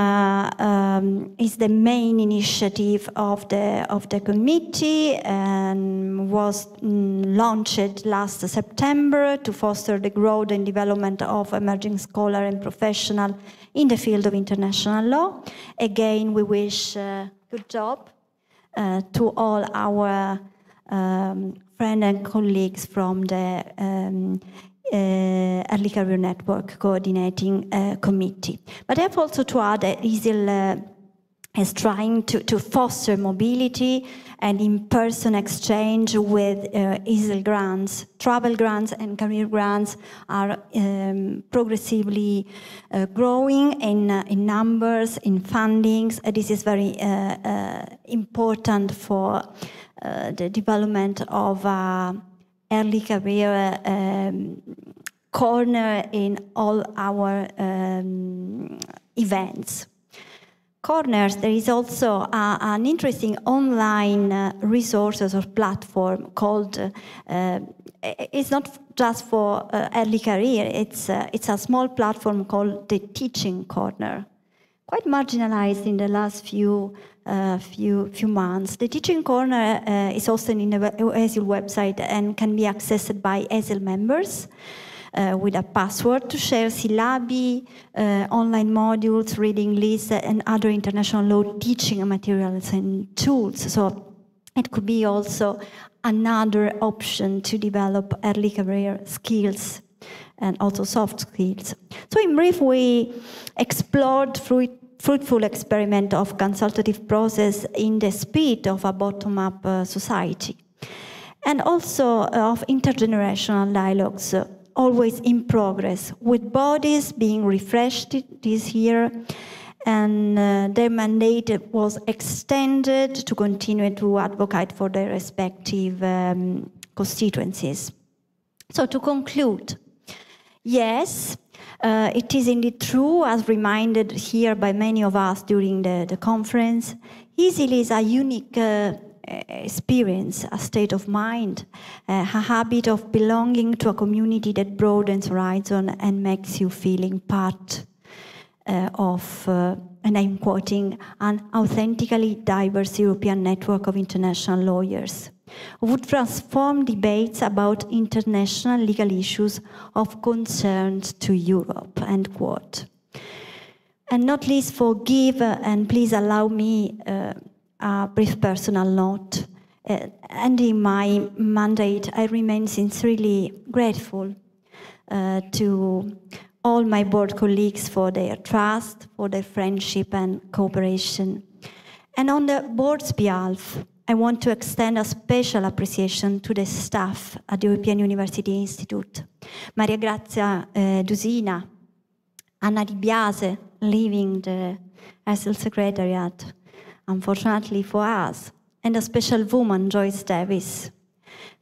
is the main initiative of the committee and was launched last September to foster the growth and development of emerging scholars and professionals in the field of international law. Again, we wish good job to all our friends and colleagues from the Early Career Network Coordinating Committee. But I have also to add that ESIL is trying to foster mobility and in-person exchange with ESIL grants. Travel grants and career grants are progressively growing in numbers, in fundings. This is very important for the development of early career corner in all our events. Corners, there is also an interesting online resources or platform called, it's not just for early career, it's a small platform called the Teaching Corner. Quite marginalized in the last few months. The Teaching Corner is hosted in the ESIL website and can be accessed by ESIL members with a password to share syllabi, online modules, reading lists, and other international law teaching materials and tools. So it could be also another option to develop early career skills and also soft skills. So in brief, we explored fruitful experiment of consultative process in the spirit of a bottom-up society, and also of intergenerational dialogues, always in progress, with bodies being refreshed this year, and their mandate was extended to continue to advocate for their respective constituencies. So to conclude, yes, it is indeed true, as reminded here by many of us during the conference, ESIL is a unique experience, a state of mind, a habit of belonging to a community that broadens horizon and makes you feeling part of, and I'm quoting, an authentically diverse European network of international lawyers who would transform debates about international legal issues of concern to Europe, end quote. And not least forgive, and please allow me a brief personal note. Ending my mandate, I remain sincerely grateful to all my board colleagues for their trust, for their friendship and cooperation. And on the board's behalf, I want to extend a special appreciation to the staff at the European University Institute. Maria Grazia Dusina, Anna Di Biase, leaving the ESIL Secretariat, unfortunately for us, and a special woman, Joyce Davis,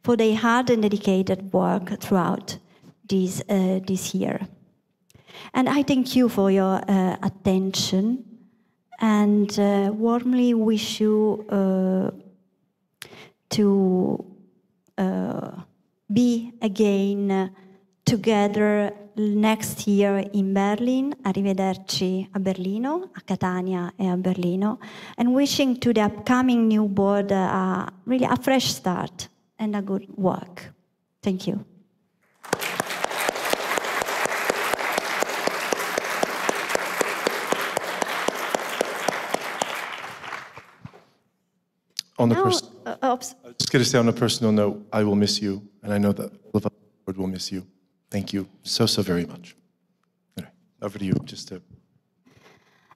for their hard and dedicated work throughout this year. And I thank you for your attention, and warmly wish you to be again together next year in Berlin. Arrivederci a Berlino, a Catania e a Berlino, and wishing to the upcoming new board really a fresh start and a good work. Thank you. On the I was just going to say on a personal note, I will miss you, and I know that all of us will miss you. Thank you so very much. Anyway, over to you, just to...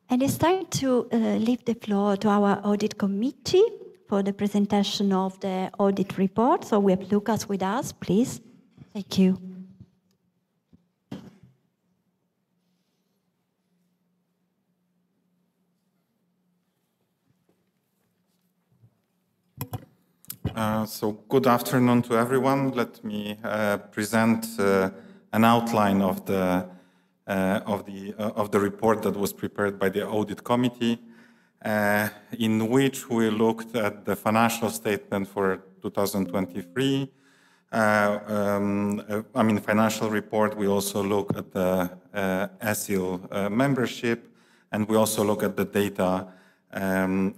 And it's time to leave the floor to our audit committee for the presentation of the audit report. So we have Lucas with us, please. Thank you. So good afternoon to everyone. Let me present an outline of the report that was prepared by the audit committee, in which we looked at the financial statement for 2023, financial report, we also look at the ESIL membership, and we also look at the data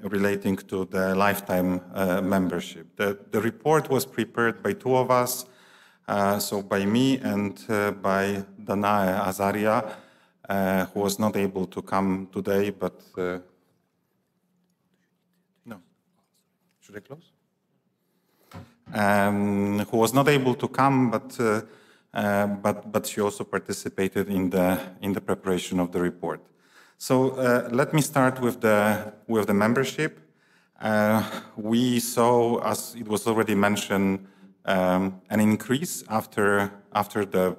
relating to the lifetime membership. The report was prepared by two of us, so by me and by Danae Azaria, who was not able to come today, but no, should I close? Who was not able to come, but she also participated in the preparation of the report. So let me start with the membership. We saw, as it was already mentioned, an increase after the,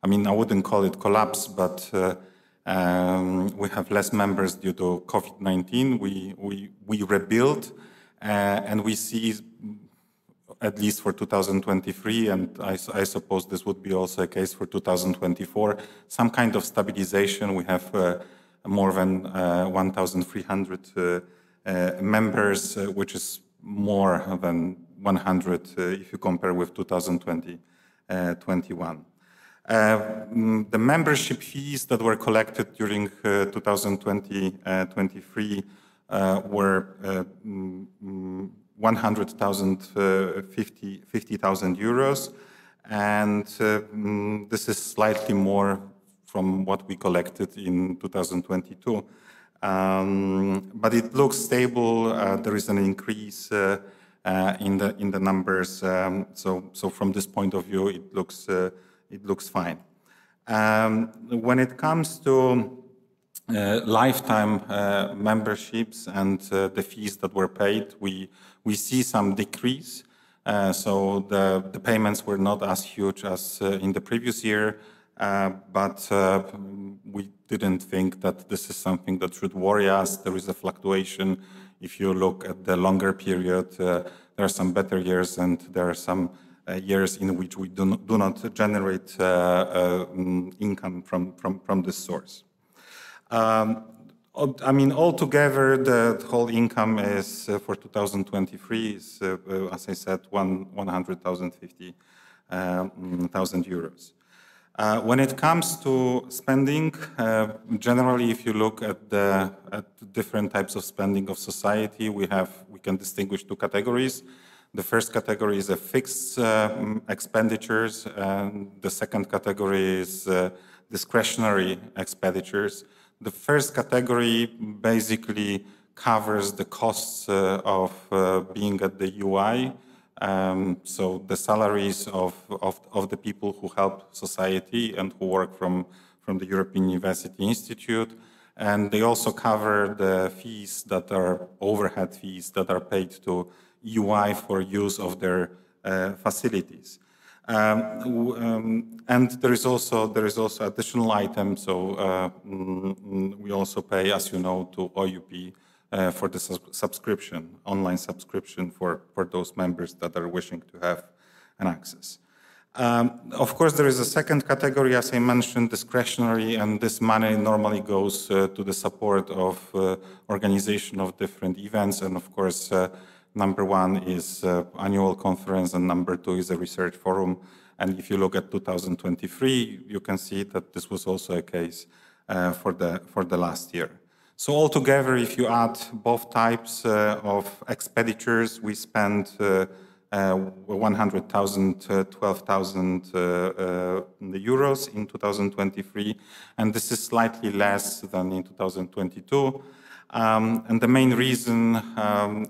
I wouldn't call it collapse, but we have less members due to COVID-19. We rebuilt, and we see, at least for 2023, and I suppose this would be also a case for 2024, some kind of stabilization. We have more than 1,300 members, which is more than 100 if you compare with 2021. The membership fees that were collected during 2023 were 50,000 euros, and this is slightly more from what we collected in 2022. But it looks stable. There is an increase in the numbers. So from this point of view, it looks fine. When it comes to lifetime memberships and the fees that were paid, we see some decrease. So the payments were not as huge as in the previous year, but we didn't think that this is something that should worry us. There is a fluctuation. If you look at the longer period, there are some better years, and there are some years in which we do not generate income from this source. Altogether, the whole income is for 2023 is, as I said, 150,000 euros. When it comes to spending, generally, if you look at the different types of spending of society, we can distinguish two categories. The first category is a fixed expenditures, and the second category is discretionary expenditures. The first category basically covers the costs of being at the UI, so the salaries of the people who help society and who work from the European University Institute, and they also cover the fees that are overhead fees that are paid to UI for use of their facilities. And there is also additional items. So we also pay, as you know, to OUP for the subscription, online subscription for those members that are wishing to have an access. Of course, there is a second category, as I mentioned, discretionary, and this money normally goes to the support of organization of different events, and of course, number one is annual conference, and number two is a research forum. And if you look at 2023, you can see that this was also a case for the last year. So altogether, if you add both types of expenditures, we spent 100,000, 12,000 euros in 2023, and this is slightly less than in 2022. And the main reason,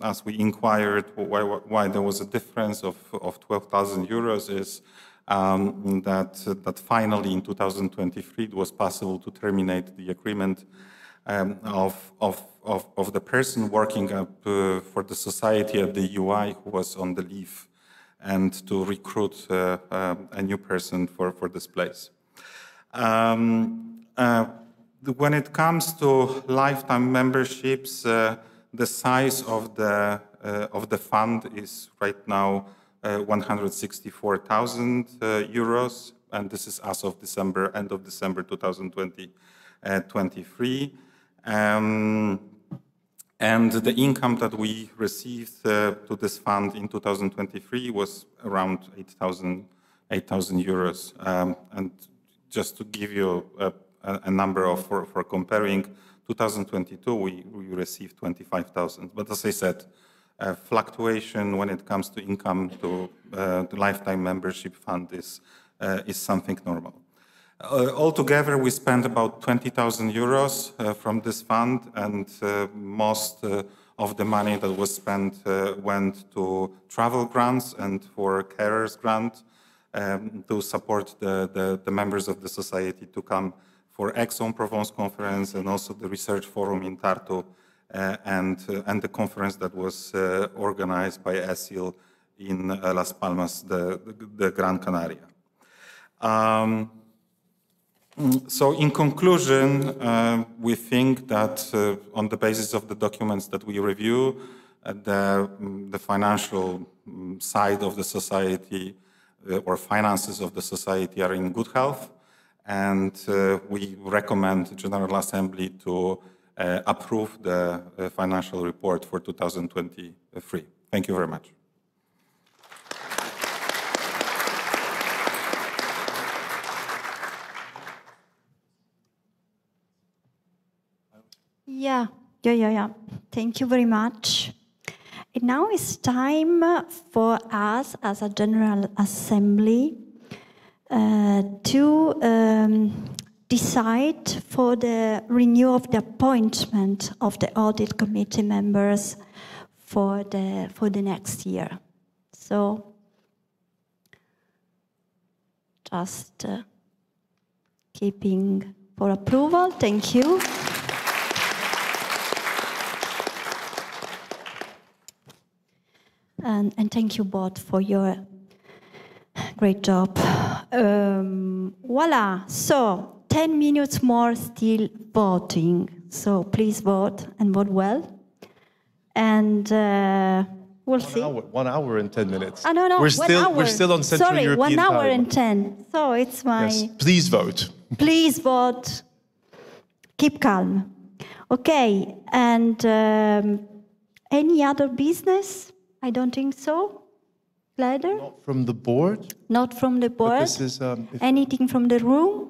as we inquired why there was a difference of 12,000 euros is that finally in 2023 it was possible to terminate the agreement of the person working up for the society at the UI who was on the leave, and to recruit a new person for this place. When it comes to lifetime memberships, the size of the fund is right now 164,000 euros, and this is as of end of December 2023. And the income that we received to this fund in 2023 was around 8,000 euros. And just to give you a number for comparing, 2022 we received 25,000. But as I said, fluctuation when it comes to income to the lifetime membership fund is something normal. Altogether, we spent about 20,000 euros from this fund, and most of the money that was spent went to travel grants and for carers grant to support the members of the society to come for Aix-en-Provence conference and also the research forum in Tartu and the conference that was organized by ESIL in Las Palmas, the Gran Canaria. So in conclusion, we think that on the basis of the documents that we review, the financial side of the society or finances of the society are in good health, and we recommend the General Assembly to approve the financial report for 2023. Thank you very much. Yeah. Thank you very much. And now it's time for us as a General Assembly to decide for the renewal of the appointment of the Audit Committee members for the next year. So just keeping for approval. Thank you. And thank you both for your great job. Voila, so 10 minutes more still voting. So please vote and vote well. And we'll see. 1 hour and 10 minutes. No, we're still on Central European time. Sorry, 1 hour and 10. So it's my... Yes. Please vote. Please vote. Keep calm. Okay, and any other business? I don't think so. Leider? Not from the board? Not from the board. But this is, anything from the room?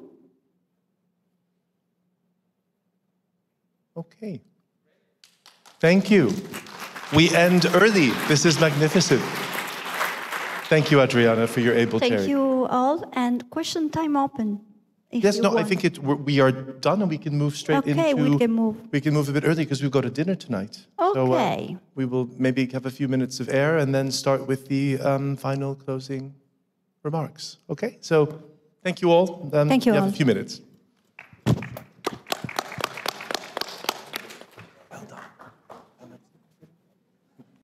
Okay. Thank you. We end early. This is magnificent. Thank you, Adriana, for your able chairing. Thank you all. And question time open. Yes, no, I think we are done and we can move straight into... Okay, we can move. We can move a bit early because we've got a dinner tonight. Okay. So we will maybe have a few minutes of air and then start with the final closing remarks. Okay, so thank you all. Thank you all. have a few minutes.